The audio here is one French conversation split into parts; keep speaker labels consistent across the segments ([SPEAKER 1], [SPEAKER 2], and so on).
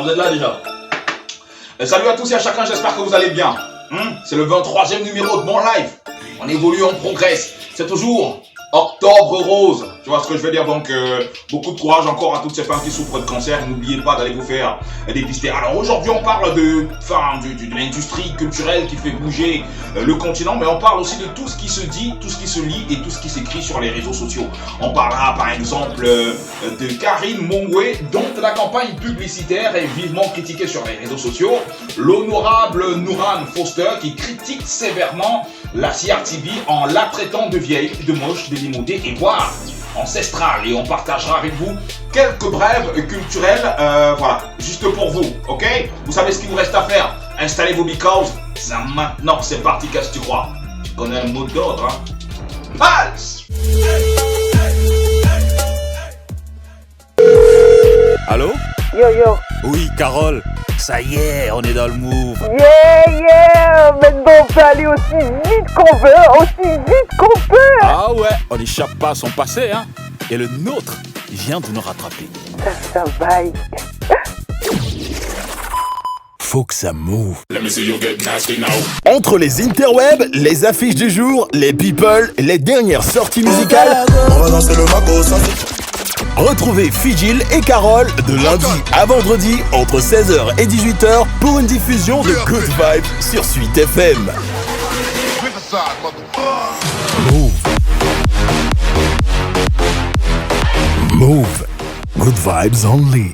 [SPEAKER 1] vous êtes là déjà. Salut à tous et à chacun, j'espère que vous allez bien. C'est le 23e numéro de mon live. On évolue, on progresse. C'est toujours Octobre Rose. Tu vois ce que je veux dire? Donc, beaucoup de courage encore à toutes ces femmes qui souffrent de cancer. N'oubliez pas d'aller vous faire dépister. Alors aujourd'hui, on parle de l'industrie culturelle qui fait bouger le continent, mais on parle aussi de tout ce qui se dit, tout ce qui se lit et tout ce qui s'écrit sur les réseaux sociaux. On parlera par exemple de Karine Mongwe, dont la campagne publicitaire est vivement critiquée sur les réseaux sociaux. L'honorable Nouran Foster qui critique sévèrement la CRTV en la traitant de vieille, de moche, de démodée et voire ancestrale. Et on partagera avec vous quelques brèves culturelles, voilà, juste pour vous, ok? Vous savez ce qu'il vous reste à faire? Installez-vous because, ça maintenant c'est parti, qu'est-ce que tu crois? Tu connais le mot d'ordre, hein? Pulse!
[SPEAKER 2] Allô?
[SPEAKER 3] Yo yo.
[SPEAKER 2] Oui, Carole. Ça y est, on est dans le move.
[SPEAKER 3] Yeah. Maintenant on peut aller aussi vite qu'on veut,
[SPEAKER 2] Ah ouais, on n'échappe pas à son passé, hein. Et le nôtre vient de nous rattraper.
[SPEAKER 3] Ça vaille.
[SPEAKER 2] Faut que ça move.
[SPEAKER 4] Entre les interwebs, les affiches du jour, les people, les dernières sorties musicales,
[SPEAKER 5] On va danser le mago, ça
[SPEAKER 4] retrouvez Fidjil et Carole de lundi à vendredi entre 16h et 18h pour une diffusion de Good Vibes sur Suite FM. Move. Move. Good Vibes only.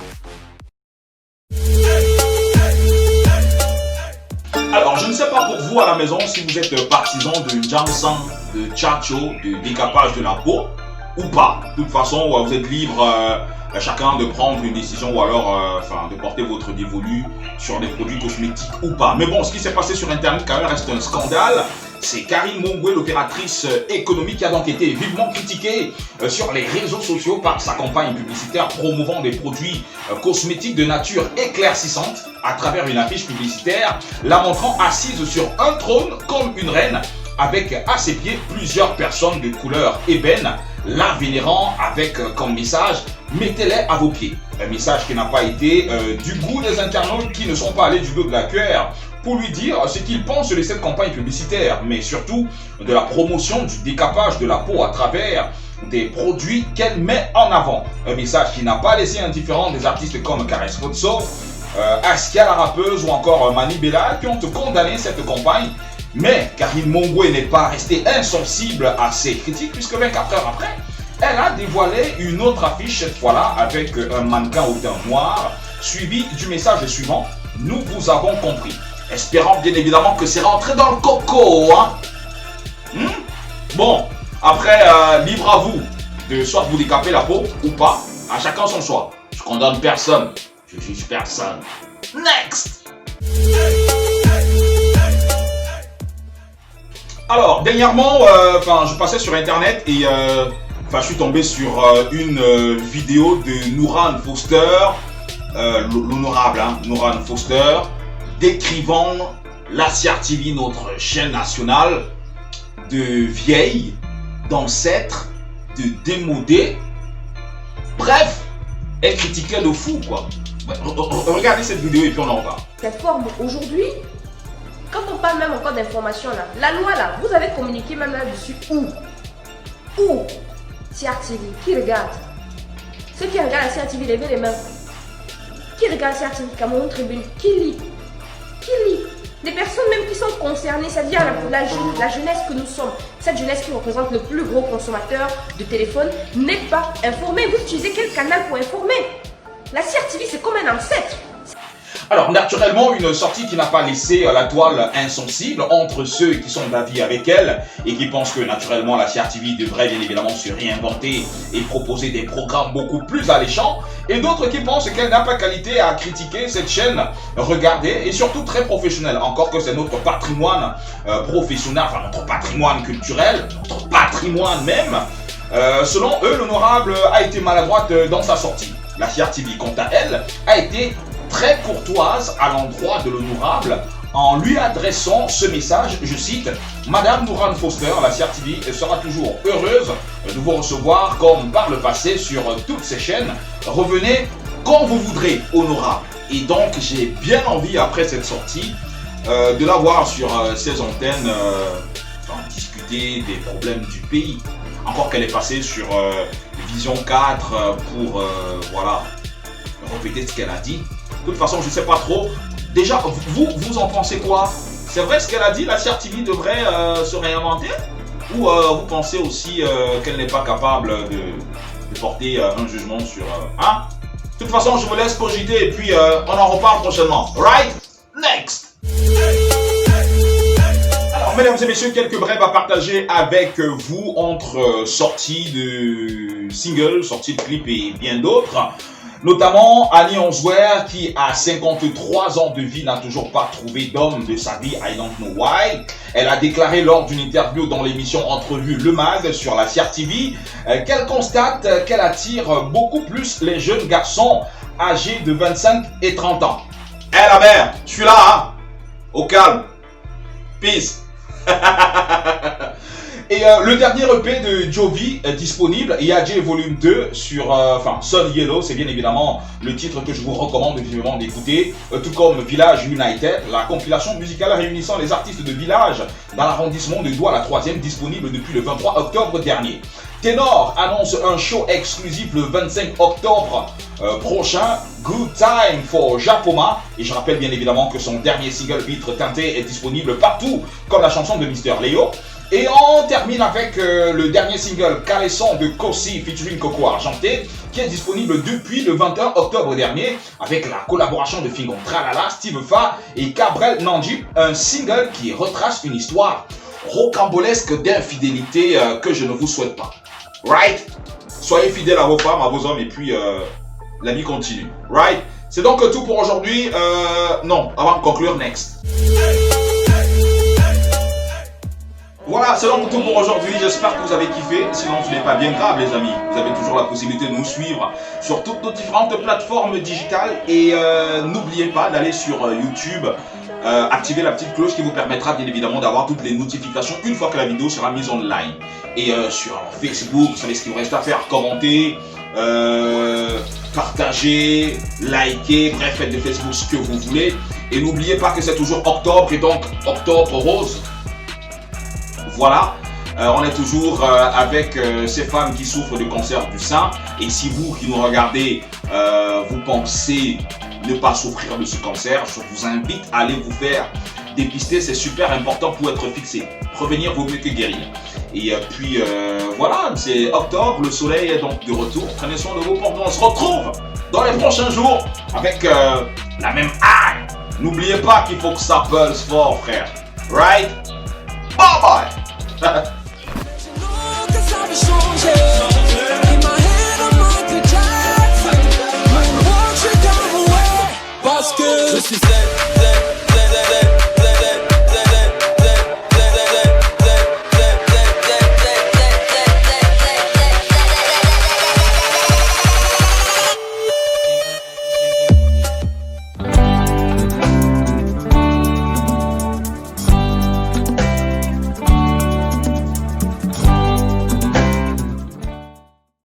[SPEAKER 1] Alors, je ne sais pas pour vous à la maison si vous êtes partisan de Jamsan, de Chacho, de décapage de la peau ou pas. De toute façon, vous êtes libre chacun de prendre une décision ou alors de porter votre dévolu sur des produits cosmétiques ou pas. Mais bon, ce qui s'est passé sur Internet quand même reste un scandale. C'est Karine Mongwe, l'opératrice économique, qui a donc été vivement critiquée sur les réseaux sociaux par sa campagne publicitaire promouvant des produits cosmétiques de nature éclaircissante à travers une affiche publicitaire, la montrant assise sur un trône comme une reine avec à ses pieds plusieurs personnes de couleur ébène, la vénérant avec comme message « Mettez-les à vos pieds ». Un message qui n'a pas été du goût des internautes qui ne sont pas allés du dos de la cuillère pour lui dire ce qu'ils pensent de cette campagne publicitaire, mais surtout de la promotion du décapage de la peau à travers des produits qu'elle met en avant. Un message qui n'a pas laissé indifférent des artistes comme Kares Fotso, Askia la rappeuse ou encore Mani Bella qui ont condamné cette campagne. Mais Karine Mongwe n'est pas restée insensible à ces critiques puisque 24 heures après, elle a dévoilé une autre affiche, cette fois-là avec un mannequin au teint noir, suivi du message suivant « Nous vous avons compris ». Espérant bien évidemment que c'est rentré dans le coco, hein. Bon, après, libre à vous de soit vous décaper la peau ou pas, à chacun son choix. Je condamne personne, je juge personne. Next! Alors, dernièrement, je passais sur internet et je suis tombé sur une vidéo de Nouran Foster, l'honorable Nouran Foster, décrivant la CRTV, notre chaîne nationale, de vieille, d'ancêtre, de démodé. Bref, elle critiquait le fou, quoi. Regardez cette vidéo et puis on en reparle.
[SPEAKER 6] Cette forme aujourd'hui, quand on parle même encore d'information là, la loi là, vous avez communiqué même là-dessus où CRTV, qui regarde? Ceux qui regardent la CRTV, levez les mains. Qui regarde CRTV, Cameroun Tribune? Qui lit? Les personnes même qui sont concernées, c'est-à-dire la jeunesse que nous sommes, cette jeunesse qui représente le plus gros consommateur de téléphone, n'est pas informée. Vous utilisez quel canal pour informer? La CRTV, c'est comme un ancêtre.
[SPEAKER 1] Alors, naturellement, une sortie qui n'a pas laissé la toile insensible entre ceux qui sont d'avis avec elle et qui pensent que, naturellement, la CRTV devrait bien évidemment se réinventer et proposer des programmes beaucoup plus alléchants, et d'autres qui pensent qu'elle n'a pas qualité à critiquer cette chaîne regardée et surtout très professionnelle, encore que c'est notre patrimoine professionnel, enfin notre patrimoine culturel, notre patrimoine même. Selon eux, l'honorable a été maladroite dans sa sortie. La CRTV, quant à elle, a été très courtoise à l'endroit de l'honorable en lui adressant ce message, je cite, « Madame Nouran Foster, la CRTV sera toujours heureuse de vous recevoir comme par le passé sur toutes ces chaînes. Revenez quand vous voudrez, honorable. Et donc j'ai bien envie après cette sortie de la voir sur ces antennes discuter des problèmes du pays. Encore qu'elle est passée sur Vision 4 pour voilà, répéter ce qu'elle a dit. De toute façon, je ne sais pas trop. Déjà, vous en pensez quoi? C'est vrai ce qu'elle a dit, la CRTV devrait se réinventer? Ou vous pensez aussi qu'elle n'est pas capable de porter un jugement sur... hein? De toute façon, je vous laisse cogiter et puis on en reparle prochainement. Right? Next! Alors, mesdames et messieurs, quelques brèves à partager avec vous entre sorties de singles, sorties de clips et bien d'autres. Notamment Annie Answer qui à 53 ans de vie n'a toujours pas trouvé d'homme de sa vie, I don't know why. Elle a déclaré lors d'une interview dans l'émission Entrevue Le Mag sur la CRTV qu'elle constate qu'elle attire beaucoup plus les jeunes garçons âgés de 25 et 30 ans. Eh la mère, je suis là hein. Au calme. Peace. Et le dernier EP de Jovi est disponible, Yadje Volume 2 sur Sun Yellow, c'est bien évidemment le titre que je vous recommande vivement d'écouter, tout comme Village United, la compilation musicale réunissant les artistes de Village dans l'arrondissement de Douala, la 3e, disponible depuis le 23 octobre dernier. Ténor annonce un show exclusif le 25 octobre prochain, Good Time for Japoma. Et je rappelle bien évidemment que son dernier single Vitre Teintée est disponible partout, comme la chanson de Mister Léo. Et on termine avec le dernier single Caleçon de Kossi featuring Coco Argenté, qui est disponible depuis le 21 octobre dernier, avec la collaboration de Fingon Tralala, Steve Fa et Cabrel Nandji, un single qui retrace une histoire rocambolesque d'infidélité que je ne vous souhaite pas. Right? Soyez fidèles à vos femmes, à vos hommes, et puis la vie continue. Right? C'est donc tout pour aujourd'hui. Non, avant de conclure, next. Voilà, c'est donc tout pour aujourd'hui. J'espère que vous avez kiffé. Sinon, ce n'est pas bien grave, les amis. Vous avez toujours la possibilité de nous suivre sur toutes nos différentes plateformes digitales. Et n'oubliez pas d'aller sur YouTube, activer la petite cloche qui vous permettra bien évidemment d'avoir toutes les notifications une fois que la vidéo sera mise en ligne. Et sur Facebook, vous savez ce qu'il vous reste à faire. Commenter, partager, liker, bref, faites de Facebook ce que vous voulez. Et n'oubliez pas que c'est toujours octobre et donc octobre rose. Voilà, on est toujours avec ces femmes qui souffrent de cancer du sein. Et si vous qui nous regardez, vous pensez ne pas souffrir de ce cancer, je vous invite à aller vous faire dépister. C'est super important pour être fixé. Prévenir vaut mieux que guérir. Et puis voilà, c'est octobre, le soleil est donc de retour. Prenez soin de vous, on se retrouve dans les prochains jours avec la même âme. N'oubliez pas qu'il faut que ça pulse fort, frère. Right? Bye bye.
[SPEAKER 5] Nunca sabe changer.